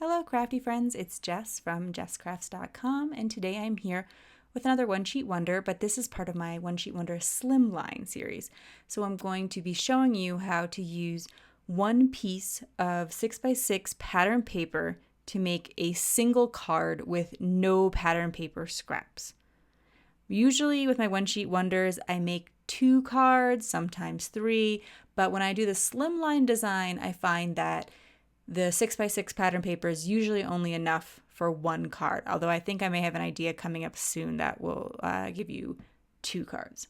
Hello crafty friends, it's Jess from jesscrafts.com, and today I'm here with another One Sheet Wonder, but this is part of my One Sheet Wonder Slimline series. So I'm going to be showing you how to use one piece of 6x6 pattern paper to make a single card with no pattern paper scraps. Usually with my One Sheet Wonders, I make 2 cards, sometimes 3, but when I do the Slimline design, I find that the 6x6 pattern paper is usually only enough for 1 card, although I think I may have an idea coming up soon that will give you 2 cards.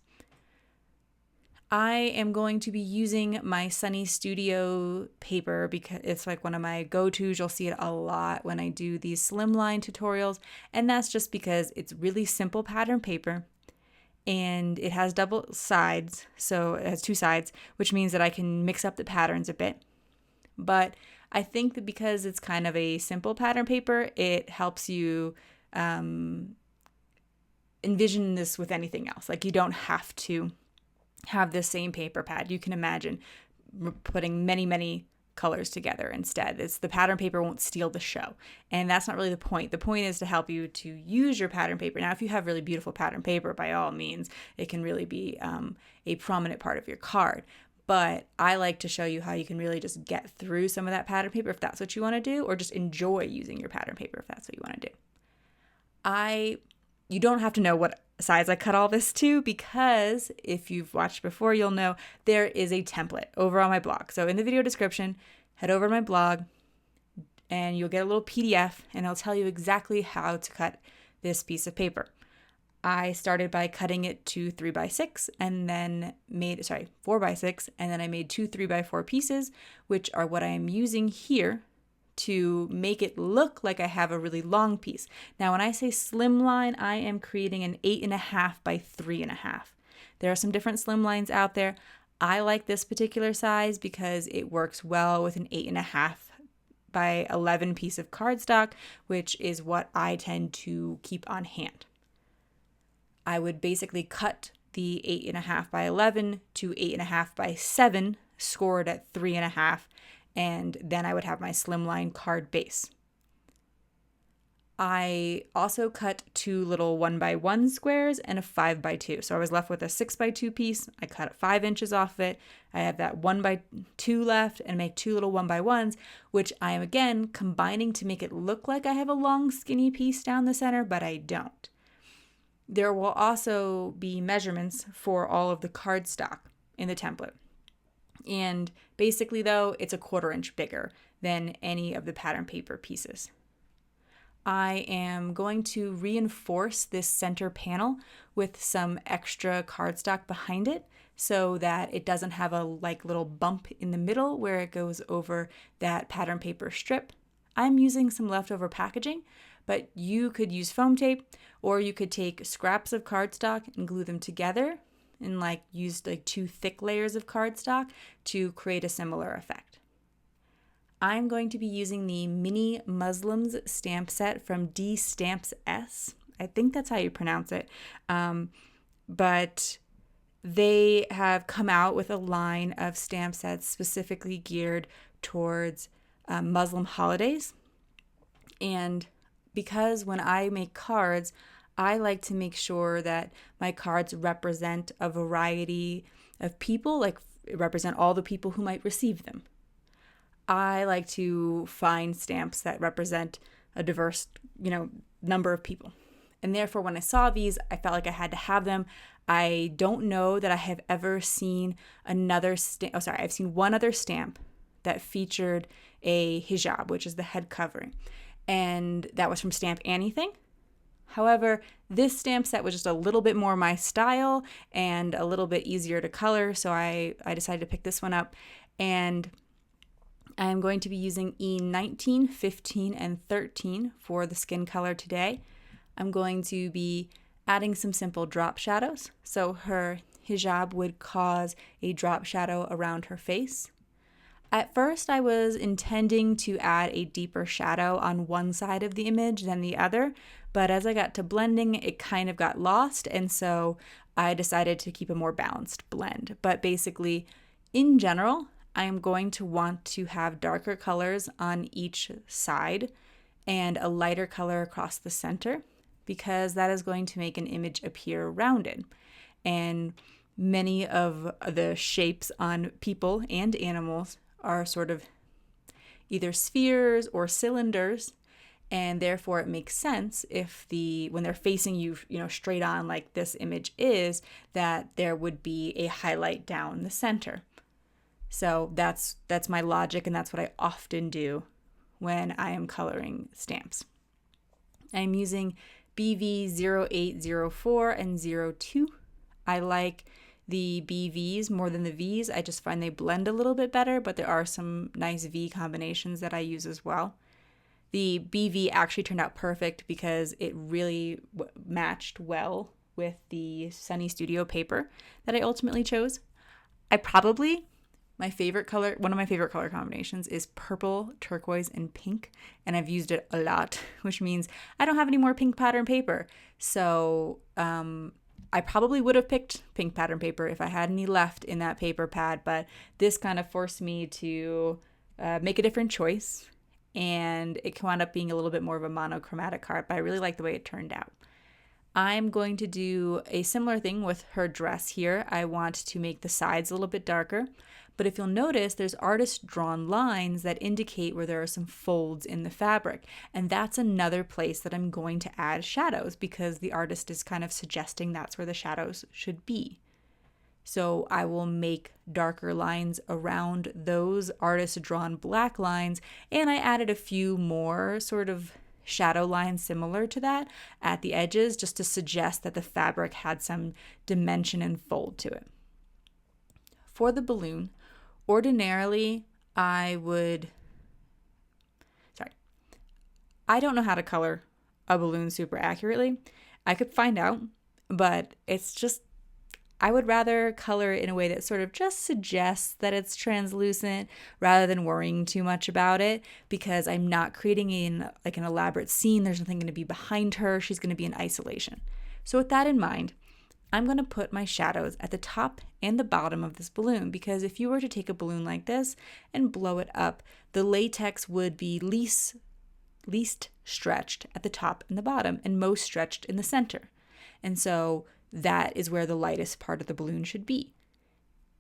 I am going to be using my Sunny Studio paper because it's like one of my go-tos. You'll see it a lot when I do these Slimline tutorials, and that's just because it's really simple pattern paper and it has double sides, so it has 2 sides, which means that I can mix up the patterns a bit. But I think that because it's kind of a simple pattern paper, it helps you envision this with anything else. Like, you don't have to have the same paper pad. You can imagine putting many, many colors together instead. The pattern paper won't steal the show. And that's not really the point. The point is to help you to use your pattern paper. Now, if you have really beautiful pattern paper, by all means, it can really be a prominent part of your card. But I like to show you how you can really just get through some of that pattern paper if that's what you want to do, or just enjoy using your pattern paper if that's what you want to do. You don't have to know what size I cut all this to, because if you've watched before, you'll know there is a template over on my blog. So in the video description, head over to my blog and you'll get a little PDF and it'll tell you exactly how to cut this piece of paper. I started by cutting it to 3x6 and then made 4x6, and then I made 2 3x4 pieces, which are what I am using here to make it look like I have a really long piece. Now, when I say slimline, I am creating an 8.5 by 3.5. There are some different slimlines out there. I like this particular size because it works well with an 8.5 by 11 piece of cardstock, which is what I tend to keep on hand. I would basically cut the 8.5 by 11 to 8.5 by 7, scored at 3.5, and then I would have my slimline card base. I also cut 2 little 1x1 squares and a 5x2. So I was left with a 6x2 piece. I cut 5 inches off of it. I have that 1x2 left and make 2 little 1x1s, which I am again combining to make it look like I have a long skinny piece down the center, but I don't. There will also be measurements for all of the cardstock in the template. And basically, though, it's a 1/4 inch bigger than any of the pattern paper pieces. I am going to reinforce this center panel with some extra cardstock behind it so that it doesn't have a little bump in the middle where it goes over that pattern paper strip. I'm using some leftover packaging, but you could use foam tape, or you could take scraps of cardstock and glue them together and use 2 thick layers of cardstock to create a similar effect. I'm going to be using the mini Muslins stamp set from DStampsS. I think that's how you pronounce it. But they have come out with a line of stamp sets specifically geared towards Muslim holidays. And because when I make cards, I like to make sure that my cards represent a variety of people, represent all the people who might receive them. I like to find stamps that represent a diverse, number of people. And therefore, when I saw these, I felt like I had to have them. I don't know that I have ever seen another stamp. I've seen one other stamp that featured a hijab, which is the head covering. And that was from Stamp Anything. However, this stamp set was just a little bit more my style and a little bit easier to color, so I decided to pick this one up. And I'm going to be using E19, 15, and 13 for the skin color today. I'm going to be adding some simple drop shadows. So her hijab would cause a drop shadow around her face. At first, I was intending to add a deeper shadow on one side of the image than the other, but as I got to blending, it kind of got lost, and so I decided to keep a more balanced blend. But basically, in general, I'm going to want to have darker colors on each side and a lighter color across the center, because that is going to make an image appear rounded. And many of the shapes on people and animals are sort of either spheres or cylinders, and therefore it makes sense if when they're facing you, straight on like this image is, that there would be a highlight down the center. So that's my logic, and that's what I often do when I am coloring stamps. I'm using BV0804 and 02. I like the BVs more than the Vs. I just find they blend a little bit better, but there are some nice V combinations that I use as well. The BV actually turned out perfect because it really matched well with the Sunny Studio paper that I ultimately chose. My favorite color, one of my favorite color combinations is purple, turquoise, and pink, and I've used it a lot, which means I don't have any more pink pattern paper. So I probably would have picked pink pattern paper if I had any left in that paper pad, but this kind of forced me to make a different choice, and it wound up being a little bit more of a monochromatic card, but I really like the way it turned out. I'm going to do a similar thing with her dress here. I want to make the sides a little bit darker, but if you'll notice, there's artist-drawn lines that indicate where there are some folds in the fabric, and that's another place that I'm going to add shadows because the artist is kind of suggesting that's where the shadows should be. So I will make darker lines around those artist-drawn black lines, and I added a few more sort of shadow lines similar to that at the edges just to suggest that the fabric had some dimension and fold to it. For the balloon, ordinarily I don't know how to color a balloon super accurately. I could find out, but I would rather color it in a way that sort of just suggests that it's translucent rather than worrying too much about it, because I'm not creating an elaborate scene. There's nothing going to be behind her. She's going to be in isolation. So with that in mind, I'm going to put my shadows at the top and the bottom of this balloon, because if you were to take a balloon like this and blow it up, the latex would be least stretched at the top and the bottom and most stretched in the center. And so that is where the lightest part of the balloon should be,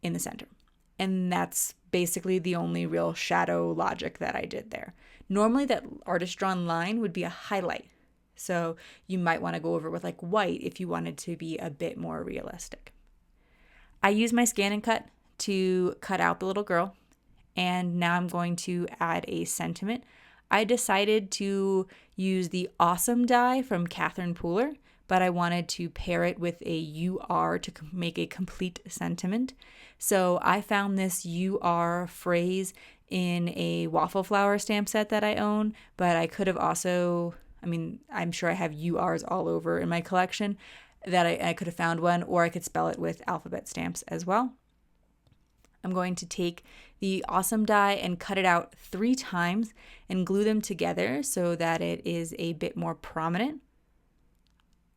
in the center. And that's basically the only real shadow logic that I did there. Normally that artist-drawn line would be a highlight. So you might want to go over with like white if you wanted to be a bit more realistic. I use my ScanNCut to cut out the little girl, and now I'm going to add a sentiment. I decided to use the Awesome die from Catherine Pooler, but I wanted to pair it with a UR to make a complete sentiment. So I found this UR phrase in a waffle flower stamp set that I own, but I could have also, I'm sure I have URs all over in my collection that I could have found one, or I could spell it with alphabet stamps as well. I'm going to take the Awesome die and cut it out 3 times and glue them together so that it is a bit more prominent.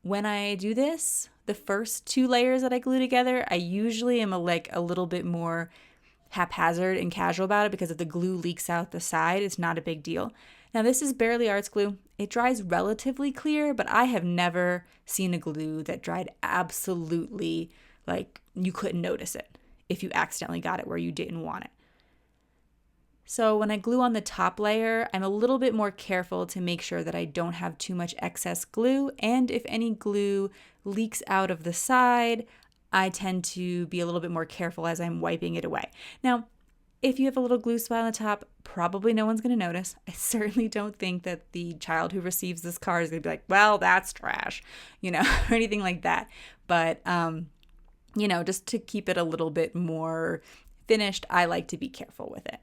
When I do this, the first 2 layers that I glue together, I usually am a little bit more haphazard and casual about it, because if the glue leaks out the side, it's not a big deal. Now this is Barely Arts glue. It dries relatively clear, but I have never seen a glue that dried absolutely you couldn't notice it if you accidentally got it where you didn't want it. So when I glue on the top layer, I'm a little bit more careful to make sure that I don't have too much excess glue, and if any glue leaks out of the side, I tend to be a little bit more careful as I'm wiping it away. Now, if you have a little glue spot on the top, probably no one's going to notice. I certainly don't think that the child who receives this card is going to be like, well, that's trash, or anything like that. But, just to keep it a little bit more finished, I like to be careful with it.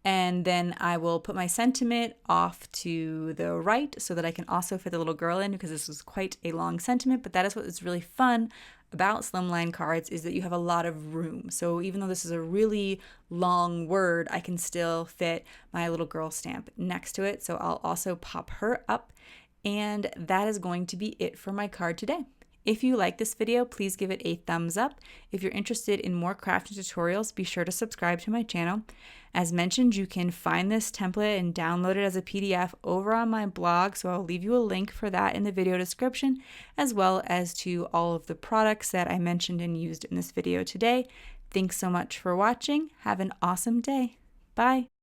And then I will put my sentiment off to the right so that I can also fit the little girl in, because this was quite a long sentiment, but that is what is really fun about Slimline cards, is that you have a lot of room. So even though this is a really long word, I can still fit my little girl stamp next to it. So I'll also pop her up, and that is going to be it for my card today. If you like this video, please give it a thumbs up. If you're interested in more crafting tutorials, be sure to subscribe to my channel. As mentioned, you can find this template and download it as a PDF over on my blog, so I'll leave you a link for that in the video description, as well as to all of the products that I mentioned and used in this video today. Thanks so much for watching. Have an awesome day. Bye.